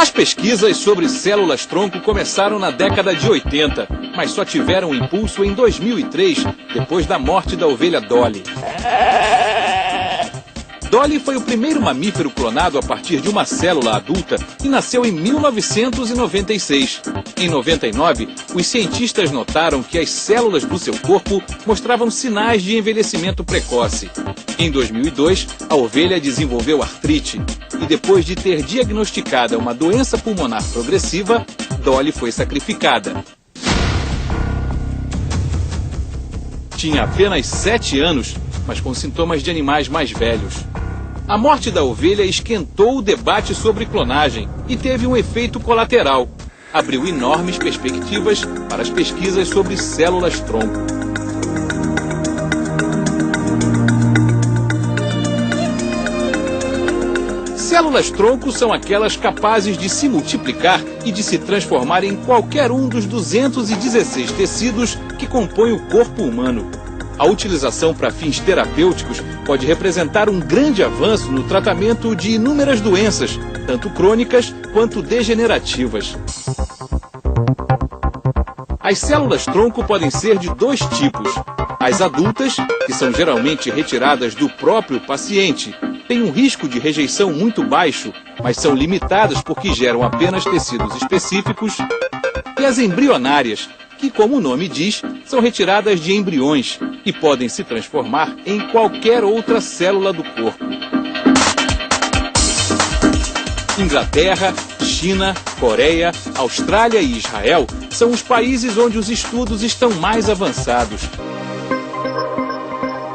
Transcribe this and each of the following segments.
As pesquisas sobre células-tronco começaram na década de 80, mas só tiveram impulso em 2003, depois da morte da ovelha Dolly. Dolly foi o primeiro mamífero clonado a partir de uma célula adulta e nasceu em 1996. Em 99, os cientistas notaram que as células do seu corpo mostravam sinais de envelhecimento precoce. Em 2002, a ovelha desenvolveu artrite e depois de ter diagnosticada uma doença pulmonar progressiva, Dolly foi sacrificada. Tinha apenas 7 anos, mas com sintomas de animais mais velhos. A morte da ovelha esquentou o debate sobre clonagem e teve um efeito colateral. Abriu enormes perspectivas para as pesquisas sobre células-tronco. Células-tronco são aquelas capazes de se multiplicar e de se transformar em qualquer um dos 216 tecidos que compõem o corpo humano. A utilização para fins terapêuticos pode representar um grande avanço no tratamento de inúmeras doenças, tanto crônicas quanto degenerativas. As células-tronco podem ser de 2 tipos. As adultas, que são geralmente retiradas do próprio paciente, têm um risco de rejeição muito baixo, mas são limitadas porque geram apenas tecidos específicos. E as embrionárias, que, como o nome diz, são retiradas de embriões e podem se transformar em qualquer outra célula do corpo. Inglaterra, China, Coreia, Austrália e Israel são os países onde os estudos estão mais avançados.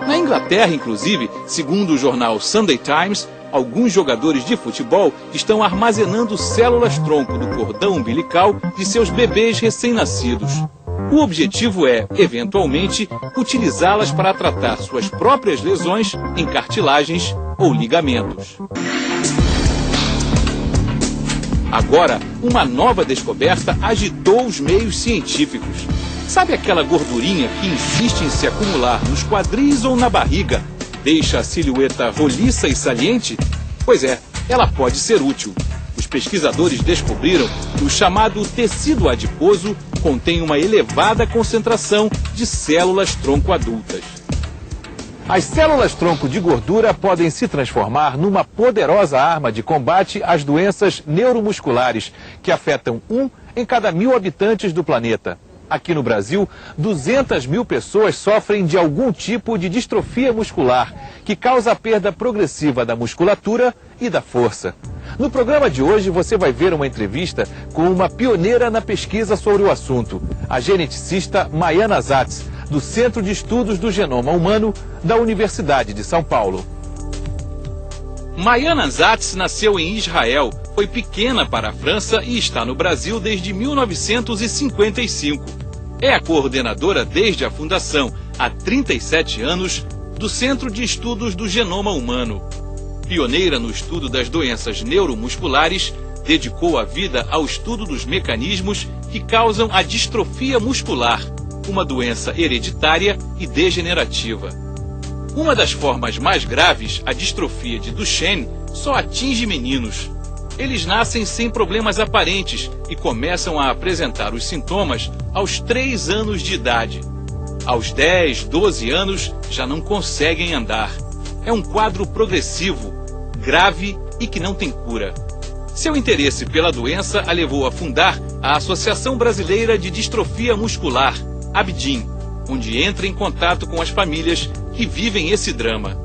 Na Inglaterra, inclusive, segundo o jornal Sunday Times, alguns jogadores de futebol estão armazenando células-tronco do cordão umbilical de seus bebês recém-nascidos. O objetivo é, eventualmente, utilizá-las para tratar suas próprias lesões em cartilagens ou ligamentos. Agora, uma nova descoberta agitou os meios científicos. Sabe aquela gordurinha que insiste em se acumular nos quadris ou na barriga? Deixa a silhueta roliça e saliente? Pois é, ela pode ser útil. Os pesquisadores descobriram que o chamado tecido adiposo contém uma elevada concentração de células-tronco adultas. As células-tronco de gordura podem se transformar numa poderosa arma de combate às doenças neuromusculares, que afetam 1 em cada 1000 habitantes do planeta. Aqui no Brasil, 200 mil pessoas sofrem de algum tipo de distrofia muscular, que causa a perda progressiva da musculatura e da força. No programa de hoje, você vai ver uma entrevista com uma pioneira na pesquisa sobre o assunto, a geneticista Maiana Zatz, do Centro de Estudos do Genoma Humano da Universidade de São Paulo. Maiana Zatz nasceu em Israel, foi pequena para a França e está no Brasil desde 1955. É a coordenadora desde a fundação, há 37 anos, do Centro de Estudos do Genoma Humano. Pioneira no estudo das doenças neuromusculares, dedicou a vida ao estudo dos mecanismos que causam a distrofia muscular, uma doença hereditária e degenerativa. Uma das formas mais graves, a distrofia de Duchenne, só atinge meninos. Eles nascem sem problemas aparentes e começam a apresentar os sintomas aos 3 anos de idade. Aos 10, 12 anos, já não conseguem andar. É um quadro progressivo, grave e que não tem cura. Seu interesse pela doença a levou a fundar a Associação Brasileira de Distrofia Muscular, ABDIM, onde entra em contato com as famílias que vivem esse drama.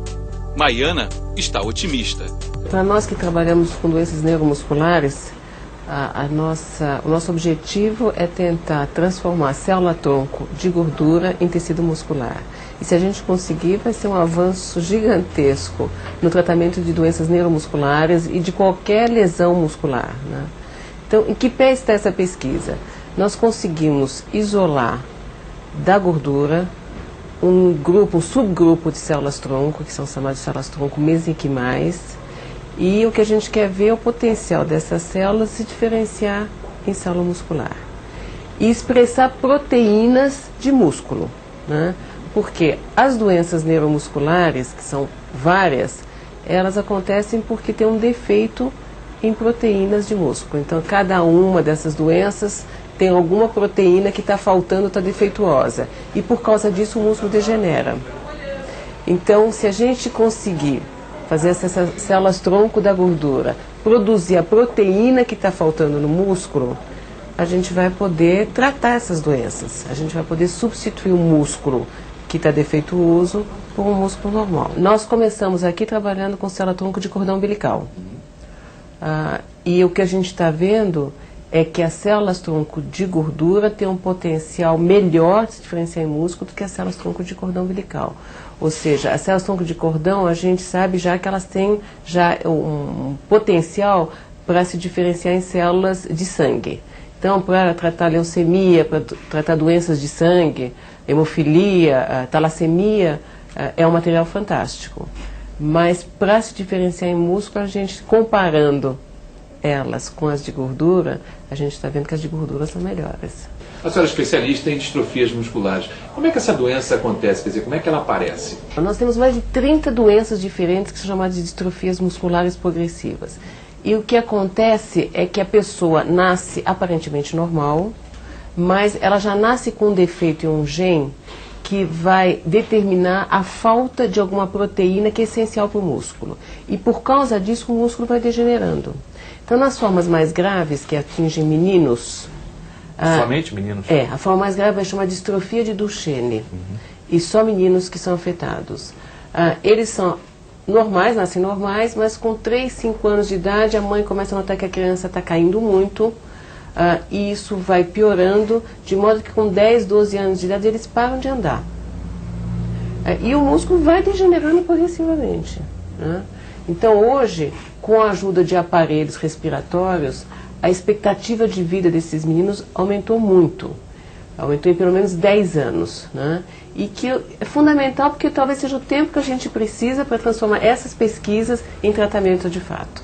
Maiana está otimista. Para nós que trabalhamos com doenças neuromusculares, o nosso objetivo é tentar transformar a célula-tronco de gordura em tecido muscular. E se a gente conseguir, vai ser um avanço gigantesco no tratamento de doenças neuromusculares e de qualquer lesão muscular, né? Então, em que pé está essa pesquisa? Nós conseguimos isolar da gordura um subgrupo de células-tronco, que são chamadas de células-tronco mesenquimais, e o que a gente quer ver é o potencial dessas células se diferenciar em célula muscular e expressar proteínas de músculo, né? Porque as doenças neuromusculares, que são várias, elas acontecem porque tem um defeito em proteínas de músculo. Então, cada uma dessas doenças tem alguma proteína que está faltando, está defeituosa. E por causa disso o músculo degenera. Então, se a gente conseguir fazer essas células-tronco da gordura produzir a proteína que está faltando no músculo, a gente vai poder tratar essas doenças. A gente vai poder substituir o músculo que está defeituoso por um músculo normal. Nós começamos aqui trabalhando com célula-tronco de cordão umbilical. E o que a gente está vendo é que as células-tronco de gordura têm um potencial melhor de se diferenciar em músculo do que as células-tronco de cordão umbilical. Ou seja, as células-tronco de cordão, a gente sabe já que elas têm já um potencial para se diferenciar em células de sangue. Então, para tratar leucemia, para tratar doenças de sangue, hemofilia, talassemia, é um material fantástico. Mas para se diferenciar em músculo, a gente, comparando elas com as de gordura, a gente está vendo que as de gordura são melhores. A senhora é especialista em distrofias musculares. Como é que essa doença acontece? Quer dizer, como é que ela aparece? Nós temos mais de 30 doenças diferentes que são chamadas de distrofias musculares progressivas. E o que acontece é que a pessoa nasce aparentemente normal, mas ela já nasce com um defeito em um gene que vai determinar a falta de alguma proteína que é essencial para o músculo. E por causa disso o músculo vai degenerando. Então, nas formas mais graves, que atingem meninos... Somente meninos? A forma mais grave vai chamar de distrofia de Duchenne. E só meninos que são afetados. Eles são normais, nascem normais, mas com 3, 5 anos de idade, a mãe começa a notar que a criança está caindo muito, e isso vai piorando, de modo que com 10, 12 anos de idade eles param de andar. E o músculo vai degenerando progressivamente. Então, hoje, com a ajuda de aparelhos respiratórios, a expectativa de vida desses meninos aumentou muito. Aumentou em pelo menos 10 anos. E que é fundamental porque talvez seja o tempo que a gente precisa para transformar essas pesquisas em tratamento de fato.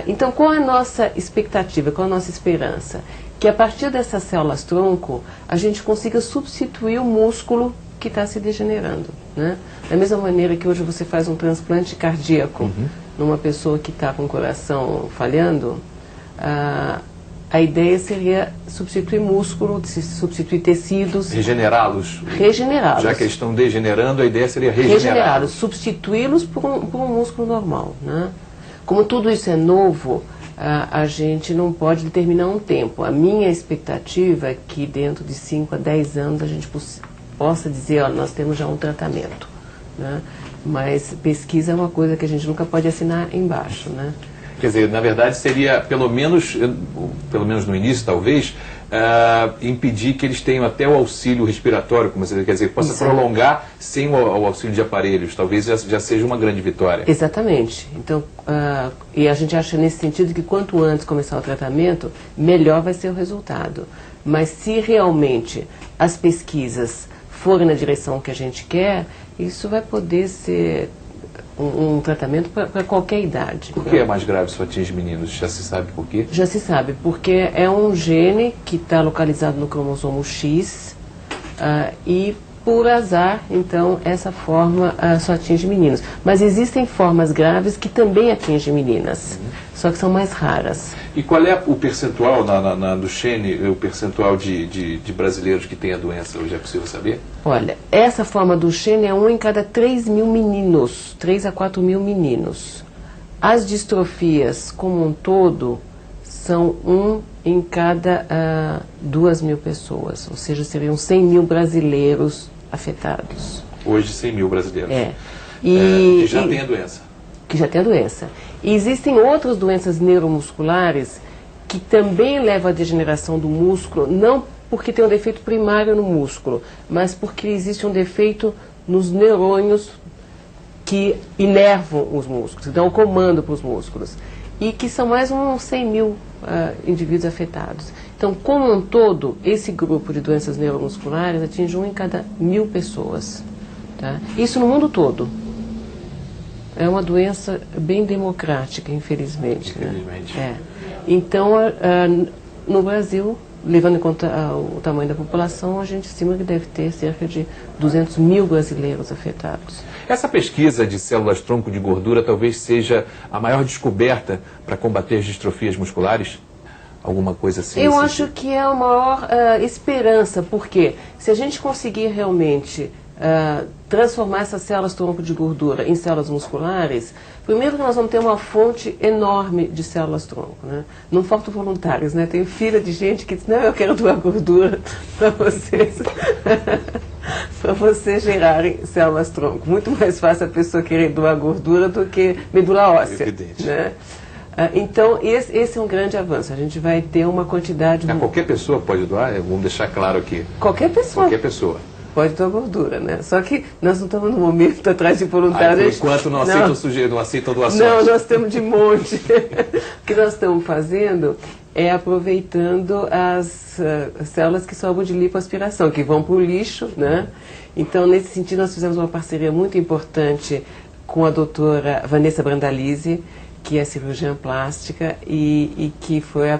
Então, qual é a nossa expectativa, qual é a nossa esperança? Que a partir dessas células-tronco, a gente consiga substituir o músculo que está se degenerando. Da mesma maneira que hoje você faz um transplante cardíaco numa pessoa que está com o coração falhando, a ideia seria substituir músculo, substituir tecidos. Regenerá-los. Regenerá-los. Já que eles estão degenerando, a ideia seria regenerá-los. Substituí-los por um músculo normal. Como tudo isso é novo, a gente não pode determinar um tempo. A minha expectativa é que dentro de 5 a 10 anos a gente possa dizer, nós temos já um tratamento. Mas pesquisa é uma coisa que a gente nunca pode assinar embaixo. Quer dizer, na verdade seria, pelo menos no início talvez, impedir que eles tenham até o auxílio respiratório, como você quer dizer, possa prolongar sem o auxílio de aparelhos, talvez já seja uma grande vitória. Exatamente. Então, e a gente acha nesse sentido que quanto antes começar o tratamento, melhor vai ser o resultado. Mas se realmente as pesquisas forem na direção que a gente quer, isso vai poder ser um tratamento para qualquer idade. Por que é mais grave se atinge meninos? Já se sabe por quê? Já se sabe, porque é um gene que está localizado no cromossomo X e, por azar, então, essa forma só atinge meninos. Mas existem formas graves que também atingem meninas, só que são mais raras. E qual é o percentual na Duchenne, o percentual de brasileiros que têm a doença hoje? É possível saber? Olha, essa forma do Duchenne é 1 em cada 3 mil meninos, 3 a 4 mil meninos. As distrofias, como um todo, são 1 em cada 2 mil pessoas, ou seja, seriam 100 mil brasileiros afetados. Hoje, 100 mil brasileiros. Que já têm a doença. Que já tem a doença. E existem outras doenças neuromusculares que também levam à degeneração do músculo, não porque tem um defeito primário no músculo, mas porque existe um defeito nos neurônios que inervam os músculos, que dão o comando para os músculos, e que são mais uns 100 mil indivíduos afetados. Então, como um todo, esse grupo de doenças neuromusculares atinge 1 em cada 1000 pessoas. Isso no mundo todo. É uma doença bem democrática, infelizmente. Infelizmente. Então, no Brasil, levando em conta o tamanho da população, a gente estima que deve ter cerca de 200 mil brasileiros afetados. Essa pesquisa de células-tronco de gordura talvez seja a maior descoberta para combater as distrofias musculares? Alguma coisa assim? Eu acho que é a maior esperança, porque se a gente conseguir realmente transformar essas células-tronco de gordura em células musculares, primeiro que nós vamos ter uma fonte enorme de células-tronco, né? Não faltam voluntários, né? Tem fila de gente que diz, não, eu quero doar gordura para vocês, para vocês gerarem células-tronco. Muito mais fácil a pessoa querer doar gordura do que medula óssea. Evidente. Né? Então, esse é um grande avanço. A gente vai ter uma quantidade... Qualquer pessoa pode doar? Vamos deixar claro aqui. Qualquer pessoa. Qualquer pessoa. Pode doar gordura, né? Só que nós não estamos no momento atrás de voluntários. Por enquanto não aceitam sujeito, não aceitam doações. Não, nós estamos de monte. O que nós estamos fazendo é aproveitando as células que sobram de lipoaspiração, que vão para o lixo, né? Então, nesse sentido, nós fizemos uma parceria muito importante com a doutora Vanessa Brandalize, que é cirurgiã plástica e que foi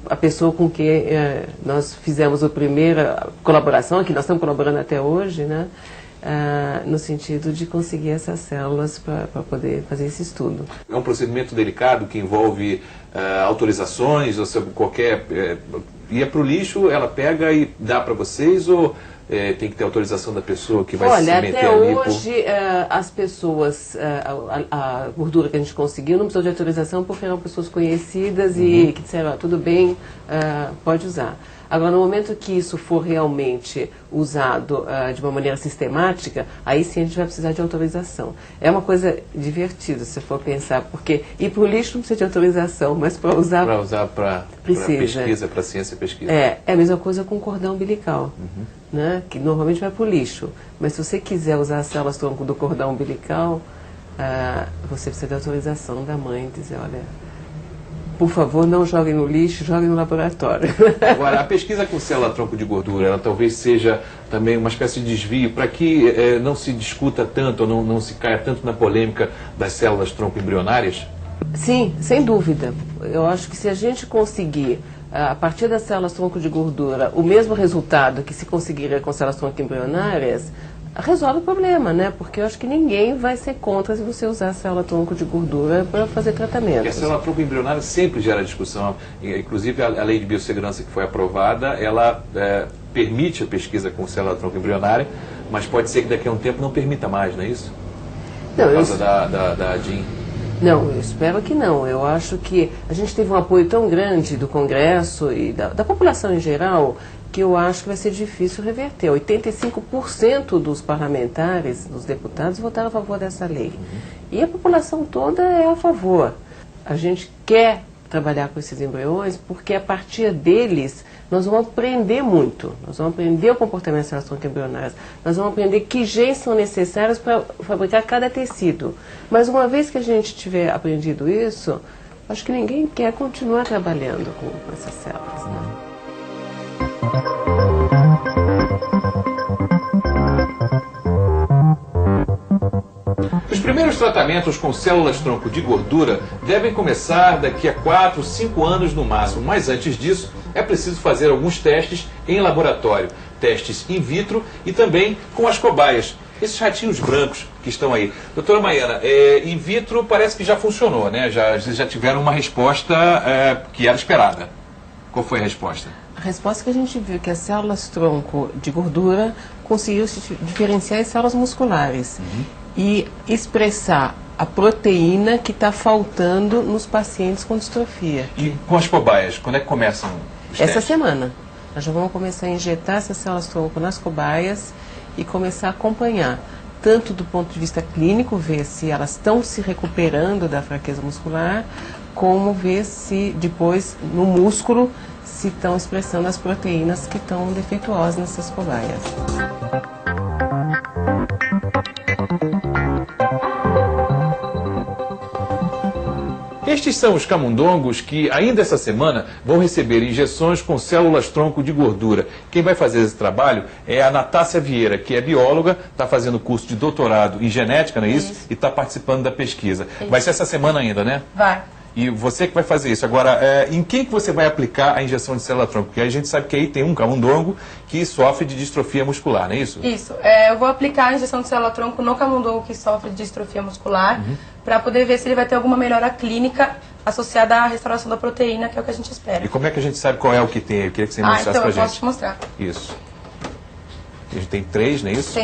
a pessoa com quem nós fizemos a primeira colaboração, que nós estamos colaborando até hoje, né? No sentido de conseguir essas células para poder fazer esse estudo. É um procedimento delicado que envolve autorizações, ou seja, qualquer... ia para o lixo, ela pega e dá para vocês, ou tem que ter autorização da pessoa que vai se meter até ali? Hoje as pessoas, a gordura que a gente conseguiu não precisou de autorização porque eram pessoas conhecidas e que disseram, tudo bem, pode usar. Agora, no momento que isso for realmente usado de uma maneira sistemática, aí sim a gente vai precisar de autorização. É uma coisa divertida, se for pensar, porque ir para o lixo não precisa de autorização, mas para usar... Para usar para pesquisa, para ciência e pesquisa. É a mesma coisa com o cordão umbilical, né? Que normalmente vai para o lixo. Mas se você quiser usar as células-tronco do cordão umbilical, você precisa de autorização da mãe, dizer, olha... Por favor, não joguem no lixo, joguem no laboratório. Agora, a pesquisa com célula-tronco de gordura, ela talvez seja também uma espécie de desvio para que não se discuta tanto, ou não se caia tanto na polêmica das células-tronco embrionárias? Sim, sem dúvida. Eu acho que se a gente conseguir, a partir das células-tronco de gordura, o mesmo resultado que se conseguiria com células-tronco embrionárias, resolve o problema, né? Porque eu acho que ninguém vai ser contra se você usar a célula-tronco de gordura para fazer tratamento. Porque a célula-tronco embrionária sempre gera discussão. Inclusive, a lei de biossegurança que foi aprovada, ela permite a pesquisa com célula-tronco embrionária, mas pode ser que daqui a um tempo não permita mais, não é isso? Não, por causa da ADIM. Não, eu espero que não. Eu acho que a gente teve um apoio tão grande do Congresso e da população em geral, que eu acho que vai ser difícil reverter. 85% dos parlamentares, dos deputados, votaram a favor dessa lei. E a população toda é a favor. A gente quer trabalhar com esses embriões porque a partir deles nós vamos aprender muito. Nós vamos aprender o comportamento das células-tronco embrionárias. Nós vamos aprender que genes são necessários para fabricar cada tecido. Mas uma vez que a gente tiver aprendido isso, acho que ninguém quer continuar trabalhando com essas células, né? Os primeiros tratamentos com células-tronco de gordura devem começar daqui a 4, 5 anos no máximo, mas antes disso é preciso fazer alguns testes em laboratório, testes in vitro e também com as cobaias, esses ratinhos brancos que estão aí. Doutora Maiana, in vitro parece que já funcionou, né? Já tiveram uma resposta que era esperada. Qual foi a resposta? A resposta que a gente viu que as células-tronco de gordura conseguiram se diferenciar em células musculares e expressar a proteína que está faltando nos pacientes com distrofia. E com as cobaias, quando é que começam os testes? Essa semana. Nós já vamos começar a injetar essas células-tronco nas cobaias e começar a acompanhar, tanto do ponto de vista clínico, ver se elas estão se recuperando da fraqueza muscular, como ver se depois no músculo se estão expressando as proteínas que estão defeituosas nessas cobaias. Estes são os camundongos que, ainda essa semana, vão receber injeções com células-tronco de gordura. Quem vai fazer esse trabalho é a Natácia Vieira, que é bióloga, está fazendo curso de doutorado em genética, não é isso? E está participando da pesquisa. Vai ser essa semana ainda, né? Vai. E você que vai fazer isso. Agora, em quem que você vai aplicar a injeção de célula-tronco? Porque a gente sabe que aí tem um camundongo que sofre de distrofia muscular, não é isso? Isso. Eu vou aplicar a injeção de célula-tronco no camundongo que sofre de distrofia muscular, para poder ver se ele vai ter alguma melhora clínica associada à restauração da proteína, que é o que a gente espera. E como é que a gente sabe qual é o que tem? Eu queria que você mostrasse então pra eu gente. posso te mostrar. Isso. A gente tem 3, não é isso?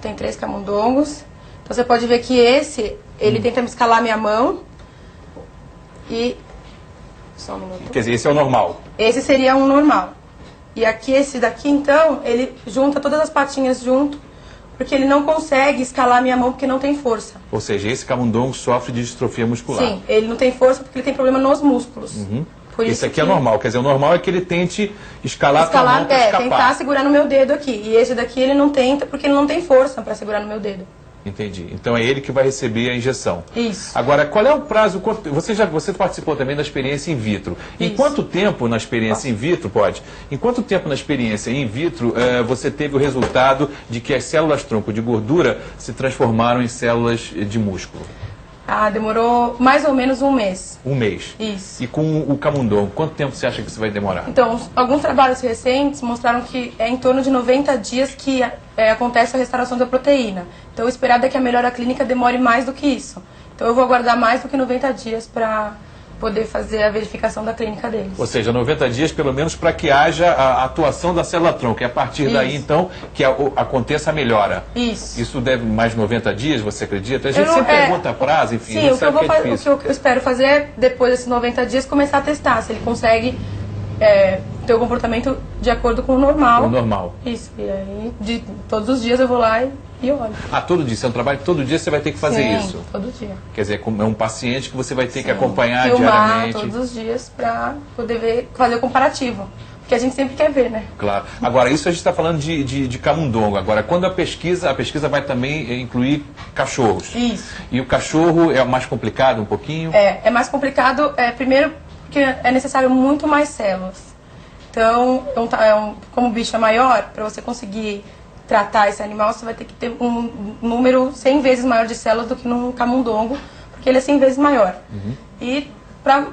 Tem 3 camundongos. Então você pode ver que esse, ele tenta me escalar minha mão. E... Só um minuto. Quer dizer, esse é o normal. Esse seria um normal. E aqui, esse daqui, então, ele junta todas as patinhas junto, porque ele não consegue escalar minha mão porque não tem força. Ou seja, esse camundongo sofre de distrofia muscular. Sim, ele não tem força porque ele tem problema nos músculos. Por isso Esse aqui é normal, quer dizer, o normal é que ele tente escalar a tua mão pra escapar. tentar segurar no meu dedo aqui. E esse daqui ele não tenta porque ele não tem força para segurar no meu dedo. Entendi. Então é ele que vai receber a injeção. Isso. Agora, qual é o prazo? Você participou também da experiência in vitro. Em Isso. quanto tempo na experiência in vitro, em quanto tempo na experiência in vitro você teve o resultado de que as células-tronco de gordura se transformaram em células de músculo? Demorou mais ou menos um mês. Um mês. Isso. E com o camundongo, quanto tempo você acha que isso vai demorar? Então, alguns trabalhos recentes mostraram que é em torno de 90 dias que acontece a restauração da proteína. Então, o esperado é que a melhora clínica demore mais do que isso. Então, eu vou aguardar mais do que 90 dias para poder fazer a verificação da clínica deles. Ou seja, 90 dias pelo menos para que haja a atuação da célula-tronco. E a partir daí, então, que aconteça a melhora. Isso. Isso deve mais 90 dias, você acredita? A gente sempre pergunta prazo, enfim, sim, a gente sabe que é difícil. o que eu espero fazer é, depois desses 90 dias, começar a testar se ele consegue ter o comportamento de acordo com o normal. O normal. Isso. E aí, todos os dias eu vou lá e olho. Todo dia? Isso é um trabalho que todo dia você vai ter que fazer isso? Todo dia. Quer dizer, é um paciente que você vai ter que Sim. acompanhar Filmar diariamente. todos os dias para poder fazer o comparativo. Porque a gente sempre quer ver, né? Claro. Agora, isso a gente está falando de camundongo. Agora, quando a pesquisa vai também incluir cachorros. Isso. E o cachorro é mais complicado um pouquinho? É mais complicado, primeiro, porque é necessário muito mais células. Então, como o bicho é maior, para você conseguir tratar esse animal, você vai ter que ter um número 100 vezes maior de células do que num camundongo, porque ele é 100 vezes maior. E para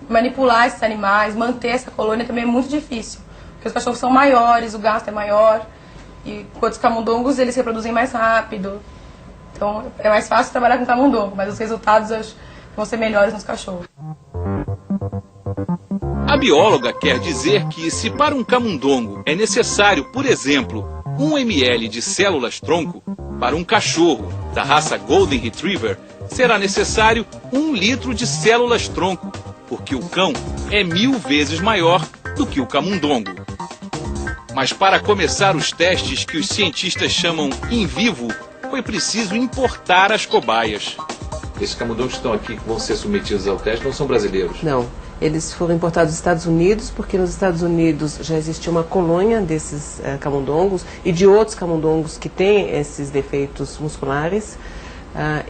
manipular esses animais, manter essa colônia também é muito difícil, porque os cachorros são maiores, o gasto é maior, e enquanto os camundongos eles se reproduzem mais rápido. Então é mais fácil trabalhar com camundongo, mas os resultados eu acho que vão ser melhores nos cachorros. A bióloga quer dizer que se para um camundongo é necessário, por exemplo, 1 ml de células-tronco, para um cachorro da raça Golden Retriever será necessário 1 litro de células-tronco, porque o cão é 1000 vezes maior do que o camundongo. Mas para começar os testes que os cientistas chamam in vivo, foi preciso importar as cobaias. Esses camundongos que estão aqui, que vão ser submetidos ao teste, não são brasileiros? Não. Eles foram importados dos Estados Unidos, porque nos Estados Unidos já existia uma colônia desses camundongos e de outros camundongos que têm esses defeitos musculares.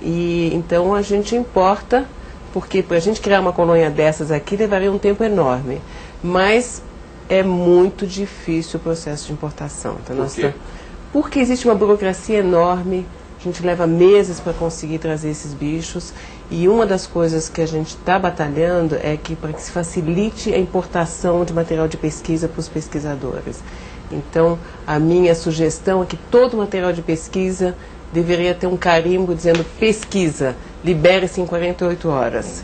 E então a gente importa, porque para a gente criar uma colônia dessas aqui levaria um tempo enorme. Mas é muito difícil o processo de importação. Então, Por quê? Porque existe uma burocracia enorme, a gente leva meses para conseguir trazer esses bichos. E uma das coisas que a gente está batalhando é que para que se facilite a importação de material de pesquisa para os pesquisadores. Então, a minha sugestão é que todo material de pesquisa deveria ter um carimbo dizendo pesquisa, libere-se em 48 horas.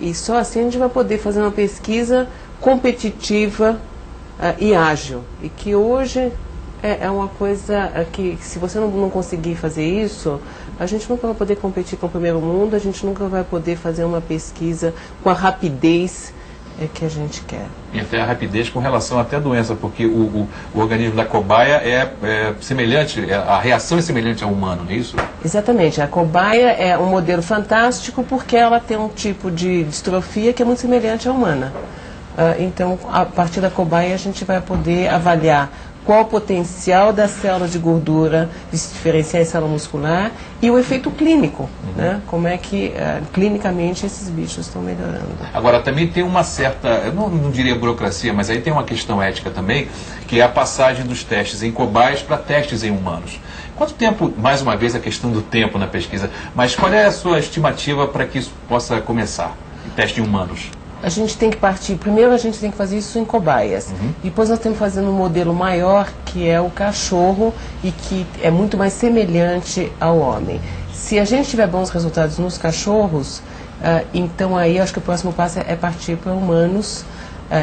E só assim a gente vai poder fazer uma pesquisa competitiva e ágil. E que hoje é uma coisa que, se você não conseguir fazer isso, a gente nunca vai poder competir com o primeiro mundo, a gente nunca vai poder fazer uma pesquisa com a rapidez que a gente quer. E até a rapidez com relação até à doença, porque o organismo da cobaia é semelhante, a reação é semelhante ao humano, não é isso? Exatamente. A cobaia é um modelo fantástico porque ela tem um tipo de distrofia que é muito semelhante à humana. Então, a partir da cobaia, a gente vai poder avaliar qual o potencial da célula de gordura de se diferenciar em célula muscular e o efeito clínico, né? Como é que clinicamente esses bichos estão melhorando. Agora, também tem uma certa, eu não diria burocracia, mas aí tem uma questão ética também, que é a passagem dos testes em cobaias para testes em humanos. Quanto tempo, mais uma vez a questão do tempo na pesquisa, mas qual é a sua estimativa para que isso possa começar? teste em humanos? A gente tem que partir, primeiro a gente tem que fazer isso em cobaias, depois nós temos que fazer um modelo maior, que é o cachorro, e que é muito mais semelhante ao homem. Se a gente tiver bons resultados nos cachorros, então aí acho que o próximo passo é partir para humanos,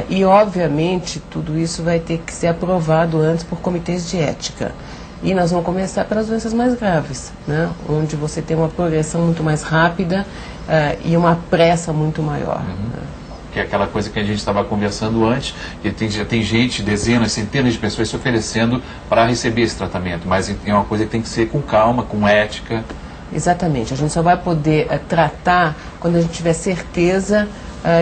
e obviamente tudo isso vai ter que ser aprovado antes por comitês de ética. E nós vamos começar pelas doenças mais graves, né? Onde você tem uma progressão muito mais rápida e uma pressa muito maior. Né? Que é aquela coisa que a gente estava conversando antes, que já tem gente, dezenas, centenas de pessoas se oferecendo para receber esse tratamento, mas é uma coisa que tem que ser com calma, com ética. Exatamente, a gente só vai poder tratar quando a gente tiver certeza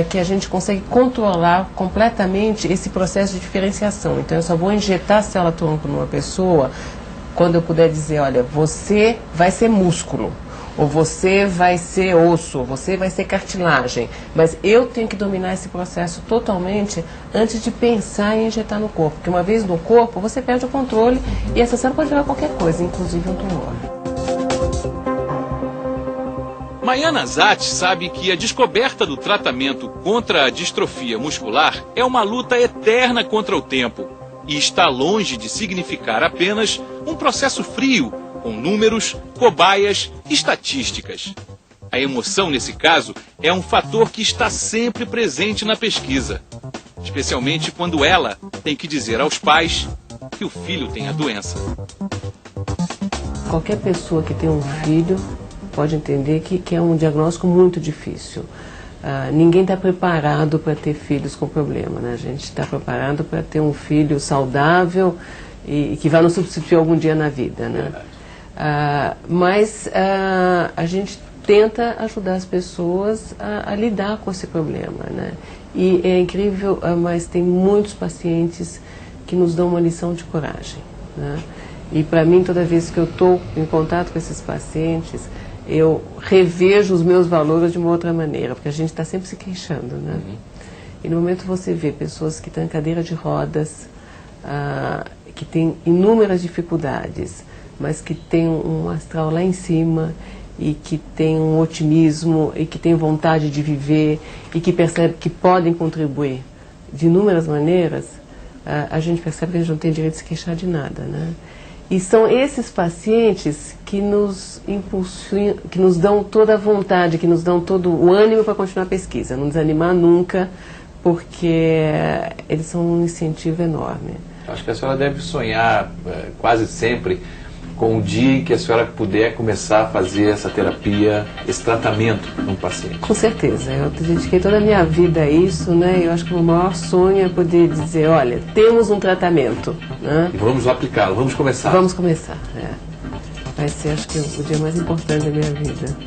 que a gente consegue controlar completamente esse processo de diferenciação. Então eu só vou injetar célula-tronco numa pessoa quando eu puder dizer, olha, você vai ser músculo, ou você vai ser osso, ou você vai ser cartilagem. Mas eu tenho que dominar esse processo totalmente antes de pensar em injetar no corpo. Porque uma vez no corpo, você perde o controle e essa célula pode virar qualquer coisa, inclusive um tumor. Maiana Zatti sabe que a descoberta do tratamento contra a distrofia muscular é uma luta eterna contra o tempo e está longe de significar apenas um processo frio, com números, cobaias, estatísticas. A emoção, nesse caso, é um fator que está sempre presente na pesquisa, especialmente quando ela tem que dizer aos pais que o filho tem a doença. Qualquer pessoa que tem um filho pode entender que é um diagnóstico muito difícil. Ninguém está preparado para ter filhos com problema, né? A gente está preparado para ter um filho saudável e que vai nos substituir algum dia na vida, né? Mas a gente tenta ajudar as pessoas a lidar com esse problema, né? E é incrível, mas tem muitos pacientes que nos dão uma lição de coragem, né? E para mim, toda vez que eu estou em contato com esses pacientes, eu revejo os meus valores de uma outra maneira, porque a gente está sempre se queixando, né? E no momento você vê pessoas que estão em cadeira de rodas, que têm inúmeras dificuldades, mas que têm um astral lá em cima e que têm um otimismo e que têm vontade de viver e que percebem que podem contribuir de inúmeras maneiras, a gente percebe que a gente não tem direito de se queixar de nada, né? E são esses pacientes que nos impulsionam, que nos dão toda a vontade, que nos dão todo o ânimo para continuar a pesquisa, não desanimar nunca, porque eles são um incentivo enorme. Acho que a senhora deve sonhar quase sempre com o dia em que a senhora puder começar a fazer essa terapia, esse tratamento num paciente. Com certeza, eu dediquei toda a minha vida a isso, né? Eu acho que o maior sonho é poder dizer, olha, temos um tratamento, né? E vamos aplicá-lo, vamos começar. Vamos começar, Vai ser, acho que, o dia mais importante da minha vida.